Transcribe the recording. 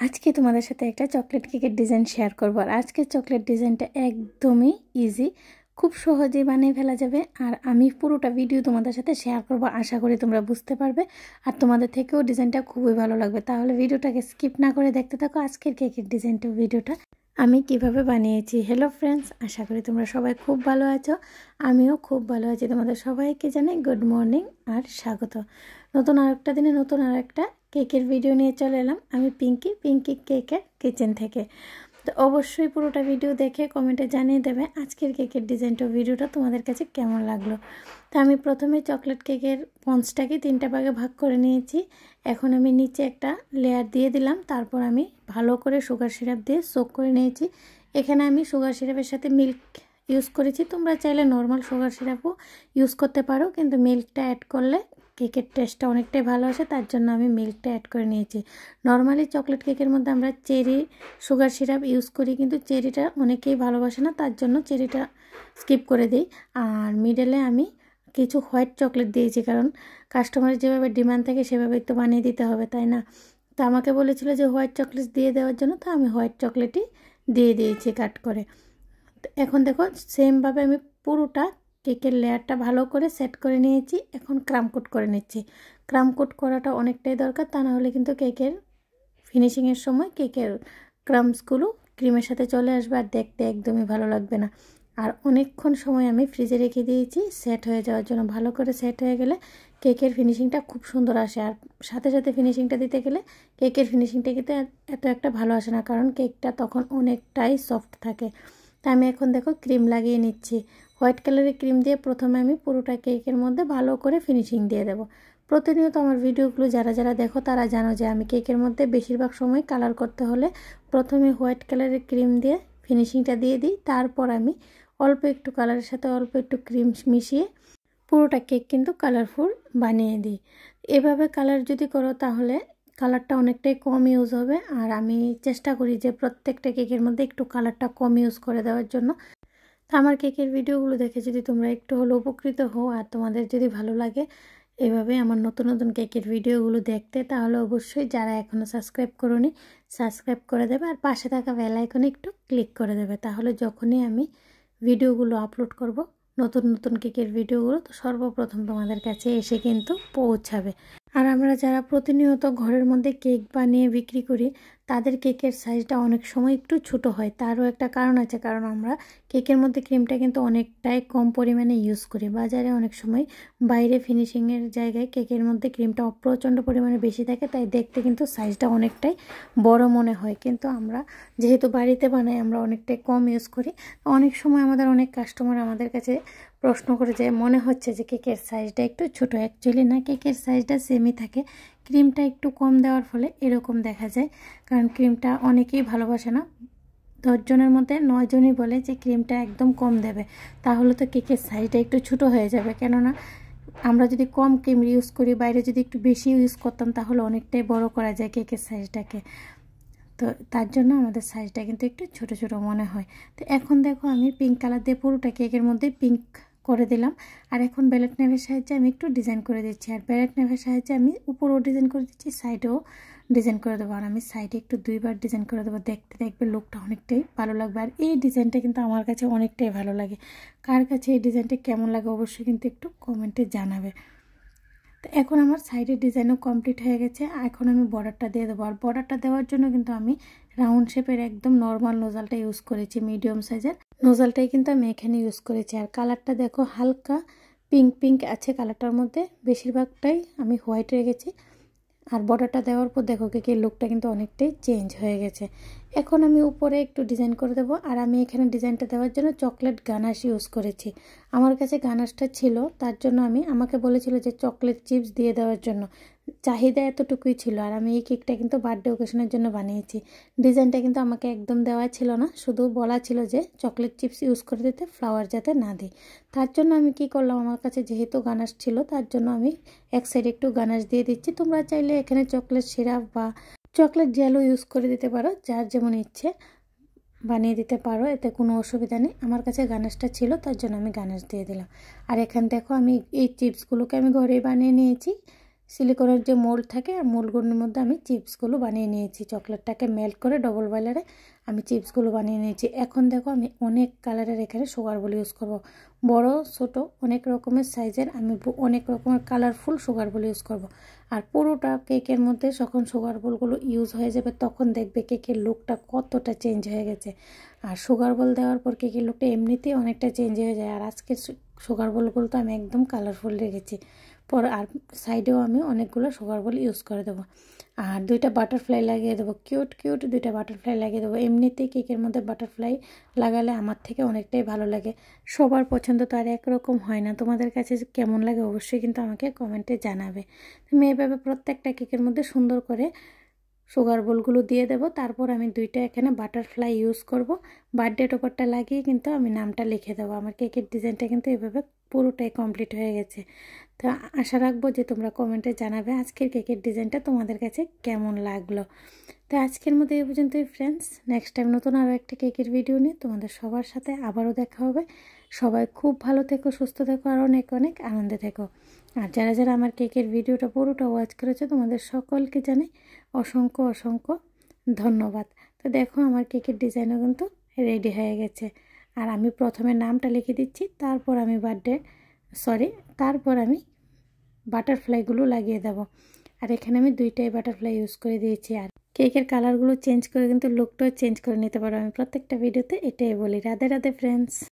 আজকে তোমাদের সাথে একটা চকলেট কেকের ডিজাইন শেয়ার করব। আর আজকের চকলেট ডিজাইনটা একদমই ইজি, খুব সহজেই বানিয়ে ফেলা যাবে। আর আমি পুরোটা ভিডিও তোমাদের সাথে শেয়ার করব, আশা করি তোমরা বুঝতে পারবে আর তোমাদের থেকেও ডিজাইনটা খুবই ভালো লাগবে। তাহলে ভিডিওটাকে স্কিপ না করে দেখতে থাকো আজকের কেকের ডিজাইনটা, ভিডিওটা আমি কিভাবে বানিয়েছি। হ্যালো ফ্রেন্ডস, আশা করি তোমরা সবাই খুব ভালো আছো, আমিও খুব ভালো আছি। তোমাদের সবাইকে জানাই গুড মর্নিং আর স্বাগত। নতুন আরেকটা দিনে নতুন আরেকটা কেকের ভিডিও নিয়ে চলে এলাম আমি পিঙ্কি কেকের কিচেন থেকে। তো অবশ্যই পুরোটা ভিডিও দেখে কমেন্টে জানিয়ে দেবে আজকের কেকের ডিজাইনটা ভিডিওটা তোমাদের কাছে কেমন লাগলো। তো আমি প্রথমে চকলেট কেকের স্পঞ্জটাকে 3টা ভাগে ভাগ করে নিয়েছি। এখন আমি নিচে একটা লেয়ার দিয়ে দিলাম, তারপর আমি ভালো করে সুগার সিরাপ দিয়ে সোক করে নিয়েছি। এখানে আমি সুগার সিরাপের সাথে মিল্ক ইউজ করেছি, তোমরা চাইলে নর্মাল সুগার সিরাপও ইউজ করতে পারো, কিন্তু মিল্কটা অ্যাড করলে কেকের টেস্টটা অনেকটাই ভালো আসে, তার জন্য আমি মিল্কটা অ্যাড করে নিয়েছি। নর্মালি চকলেট কেকের মধ্যে আমরা চেরি সুগার সিরাপ ইউজ করি, কিন্তু চেরিটা অনেকেই ভালোবাসে না, তার জন্য চেরিটা স্কিপ করে দিই। আর মিডলে আমি কিছু হোয়াইট চকলেট দিয়েছি, কারণ কাস্টমারের যেভাবে ডিমান্ড থাকে সেভাবেই তো বানিয়ে দিতে হবে, তাই না? তো আমাকে বলেছিল যে হোয়াইট চকলেট দিয়ে দেওয়ার জন্য, তো আমি হোয়াইট চকলেটই দিয়ে দিয়েছি কাট করে। এখন দেখো সেমভাবে আমি পুরোটা কেকের লেয়ারটা ভালো করে সেট করে নিয়েছি। এখন ক্রাম কোট করে নিচ্ছি। ক্রাম কোট করাটা অনেকটাই দরকার, তা না হলে কিন্তু কেকের ফিনিশিংয়ের সময় কেকের ক্রামসগুলো ক্রিমের সাথে চলে আসবে আর দেখতে একদমই ভালো লাগবে না। আর অনেকক্ষণ সময় আমি ফ্রিজে রেখে দিয়েছি সেট হয়ে যাওয়ার জন্য। ভালো করে সেট হয়ে গেলে কেকের ফিনিশিংটা খুব সুন্দর আসে। আর সাথে সাথে ফিনিশিংটা দিতে গেলে কেকের ফিনিশিংটা কিন্তু এত একটা ভালো আসে না, কারণ কেকটা তখন অনেকটাই সফট থাকে। তা আমি এখন দেখো ক্রিম লাগিয়ে নিচ্ছি। হোয়াইট কালারের ক্রিম দিয়ে প্রথমে আমি পুরোটা কেকের মধ্যে ভালো করে ফিনিশিং দিয়ে দেবো। প্রতিনিয়ত আমার ভিডিওগুলো যারা দেখো তারা জানো যে আমি কেকের মধ্যে বেশিরভাগ সময় কালার করতে হলে প্রথমে হোয়াইট কালারের ক্রিম দিয়ে ফিনিশিংটা দিয়ে দিই, তারপর আমি অল্প একটু কালারের সাথে অল্প একটু ক্রিম মিশিয়ে পুরোটা কেক কিন্তু কালারফুল বানিয়ে দিই। এভাবে কালার যদি করো তাহলে কালারটা অনেকটাই কম ইউজ হবে। আর আমি চেষ্টা করি যে প্রত্যেকটা কেকের মধ্যে একটু কালারটা কম ইউজ করে দেওয়ার জন্য। তো আমার কেকের ভিডিওগুলো দেখে যদি তোমরা একটু হলেও উপকৃত হও আর তোমাদের যদি ভালো লাগে এভাবে আমার নতুন নতুন কেকের ভিডিওগুলো দেখতে, তাহলে অবশ্যই যারা এখনও সাবস্ক্রাইব করোনি সাবস্ক্রাইব করে দেবে আর পাশে থাকা বেল আইকনে একটু ক্লিক করে দেবে। তাহলে যখনই আমি ভিডিওগুলো আপলোড করব নতুন নতুন কেকের ভিডিওগুলো, তো সর্বপ্রথম তোমাদের কাছে এসে কিন্তু পৌঁছাবে। আর আমরা যারা প্রতিনিয়ত ঘরের মধ্যে কেক বানিয়ে বিক্রি করি তাদের কেকের সাইজটা অনেক সময় একটু ছোট হয়। তারও একটা কারণ আছে, কারণ আমরা কেকের মধ্যে ক্রিমটা কিন্তু অনেকটাই কম পরিমাণে ইউজ করি। বাজারে অনেক সময় বাইরে ফিনিশিংয়ের জায়গায় কেকের মধ্যে ক্রিমটা প্রচণ্ড পরিমাণে বেশি থাকে, তাই দেখতে কিন্তু সাইজটা অনেকটাই বড় মনে হয়। কিন্তু আমরা যেহেতু বাড়িতে বানাই আমরা অনেকটাই কম ইউজ করি। অনেক সময় আমাদের অনেক কাস্টমার আমাদের কাছে প্রশ্ন করে যে মনে হচ্ছে যে কেকের সাইজটা একটু ছোটো। অ্যাকচুয়ালি না, কেকের সাইজটা সেমই থাকে, ক্রিমটা একটু কম দেওয়ার ফলে এরকম দেখা যায়। কারণ ক্রিমটা অনেকেই ভালোবাসে না, 10 জনের মধ্যে 9 জনই বলে যে ক্রিমটা একদম কম দেবে, তাহলে তো কেকের সাইজটা একটু ছোটো হয়ে যাবে। কেননা আমরা যদি কম ক্রিম ইউজ করি, বাইরে যদি একটু বেশি ইউজ করতাম তাহলে অনেকটাই বড় করা যায় কেকের সাইজটাকে। তো তার জন্য আমাদের সাইজটা কিন্তু একটু ছোট ছোট মনে হয়। তো এখন দেখো আমি পিঙ্ক কালার দিয়ে পুরোটা কেকের মধ্যে পিঙ্ক করে দিলাম। আর এখন ব্যালেট নাইফের সাহায্যে আমি একটু ডিজাইন করে দিচ্ছি। আর ব্যালেট নাইফের সাহায্যে আমি উপরেও ডিজাইন করে দিচ্ছি, সাইডেও ডিজাইন করে দেবো। আর আমি সাইডে একটু 2বার ডিজাইন করে দেবো, দেখতে দেখবে লুকটা অনেকটাই ভালো লাগবে। আর এই ডিজাইনটা কিন্তু আমার কাছে অনেকটাই ভালো লাগে। কার কাছে এই ডিজাইনটা কেমন লাগে অবশ্যই কিন্তু একটু কমেন্টে জানাবে। তো এখন আমার সাইডের ডিজাইনও কমপ্লিট হয়ে গেছে। এখন আমি বর্ডারটা দিয়ে দেবো। আর বর্ডারটা দেওয়ার জন্য কিন্তু আমি রাউন্ড শেপের একদম নর্মাল নোজালটা ইউজ করেছি, মিডিয়াম সাইজের নোজালটাই কিন্তু আমি এখানে ইউজ করেছি। আর কালারটা দেখো হালকা পিঙ্ক আছে কালারটার মধ্যে, বেশিরভাগটাই আমি হোয়াইট রেখেছি। আর বর্ডারটা দেওয়ার পর দেখো কেকের লুকটা কিন্তু অনেকটাই চেঞ্জ হয়ে গেছে। এখন আমি উপরে একটু ডিজাইন করে দেবো। আর আমি এখানে ডিজাইনটা দেওয়ার জন্য চকলেট গানাশ ইউজ করেছি। আমার কাছে গানাশটা ছিল, তার জন্য আমাকে বলেছিল যে চকলেট চিপস দিয়ে দেওয়ার জন্য, চাহিদা এতটুকুই ছিল। আর আমি এই কেকটা কিন্তু বার্থডে ওকেশনের জন্য বানিয়েছি। ডিজাইনটা কিন্তু আমাকে একদম দেওয়া ছিল না, শুধু বলা ছিল যে চকলেট চিপস ইউজ করে দিতে, ফ্লাওয়ার যাতে না দিই। তার জন্য আমি কি করলাম, আমার কাছে যেহেতু গানাশ ছিল তার জন্য আমি এক সাইডে একটু গানাশ দিয়ে দিচ্ছি। তোমরা চাইলে এখানে চকলেট সিরাপ বা চকলেট জেলও ইউজ করে দিতে পারো, যার যেমন ইচ্ছে বানিয়ে দিতে পারো, এতে কোনো অসুবিধা নেই। আমার কাছে গানাশটা ছিল তার জন্য আমি গানাশ দিয়ে দিলাম। আর এখান দেখো আমি এই চিপসগুলোকে আমি ঘরেই বানিয়ে নিয়েছি, সিলিকনের যে মোল্ড থাকে আর মোল্ডগুলোর মধ্যে আমি চিপসগুলো বানিয়ে নিয়েছি। চকলেটটাকে মেল্ট করে ডবল বয়লারে আমি চিপসগুলো বানিয়ে নিয়েছি। এখন দেখো আমি অনেক কালারের এখানে সুগার বল ইউজ করব। বড় ছোট অনেক রকমের সাইজের আমি অনেক রকমের কালারফুল সুগার বল ইউজ করব। আর পুরোটা কেকের মধ্যে যখন সুগার বলগুলো ইউজ হয়ে যাবে তখন দেখবে কেকের লুকটা কতটা চেঞ্জ হয়ে গেছে। আর সুগার বল দেওয়ার পর কেকের লুকটা এমনিতেই অনেকটা চেঞ্জ হয়ে যায়। আর আজকের সুগার বলগুলো তো আমি একদম কালারফুল রেখেছি। পর আর সাইডেও আমি অনেকগুলো সুগার বল ইউজ করে দেবো। আর 2টা বাটারফ্লাই লাগিয়ে দেবো, কিউট 2টা বাটারফ্লাই লাগিয়ে দেবো। এমনিতেই কেকের মধ্যে বাটারফ্লাই লাগালে আমার থেকে অনেকটাই ভালো লাগে। সবার পছন্দ তো আর একরকম হয় না। তোমাদের কাছে কেমন লাগে অবশ্যই কিন্তু আমাকে কমেন্টে জানাবে। আমি এভাবে প্রত্যেকটা কেকের মধ্যে সুন্দর করে সুগার বলগুলো দিয়ে দেবো। তারপর আমি 2টা এখানে বাটারফ্লাই ইউজ করব। বার্থডে টপারটা লাগিয়ে কিন্তু আমি নামটা লিখে দেবো। আমার কেকের ডিজাইনটা কিন্তু এভাবে পুরোটাই কমপ্লিট হয়ে গেছে। তো আশা রাখবো যে তোমরা কমেন্টে জানাবে আজকের কেকের ডিজাইনটা তোমাদের কাছে কেমন লাগলো। তো আজকের মতো এই পর্যন্তই ফ্রেন্ডস। নেক্সট টাইম নতুন আরও একটা কেকের ভিডিও নিয়ে তোমাদের সবার সাথে আবারও দেখা হবে। সবাই খুব ভালো থেকো, সুস্থ থেকো, আর অনেক অনেক আনন্দে থেকো। আর যারা যারা আমার কেকের ভিডিওটা পুরোটা ওয়াচ করেছে তোমাদের সকলকে জানাই অসংখ্য অসংখ্য ধন্যবাদ। তো দেখো আমার কেকের ডিজাইনও কিন্তু রেডি হয়ে গেছে। আর আমি প্রথমে নামটা লিখে দিচ্ছি, তারপর আমি তারপর আমি বাটারফ্লাইগুলো লাগিয়ে দেব। আর এখানে আমি 2টাই বাটারফ্লাই ইউজ করে দিয়েছি। আর কেকের কালারগুলো চেঞ্জ করে কিন্তু লুকটাও চেঞ্জ করে নিতে পারো। আমি প্রত্যেকটা ভিডিওতে এটাই বলি। রাধে রাধে ফ্রেন্ডস।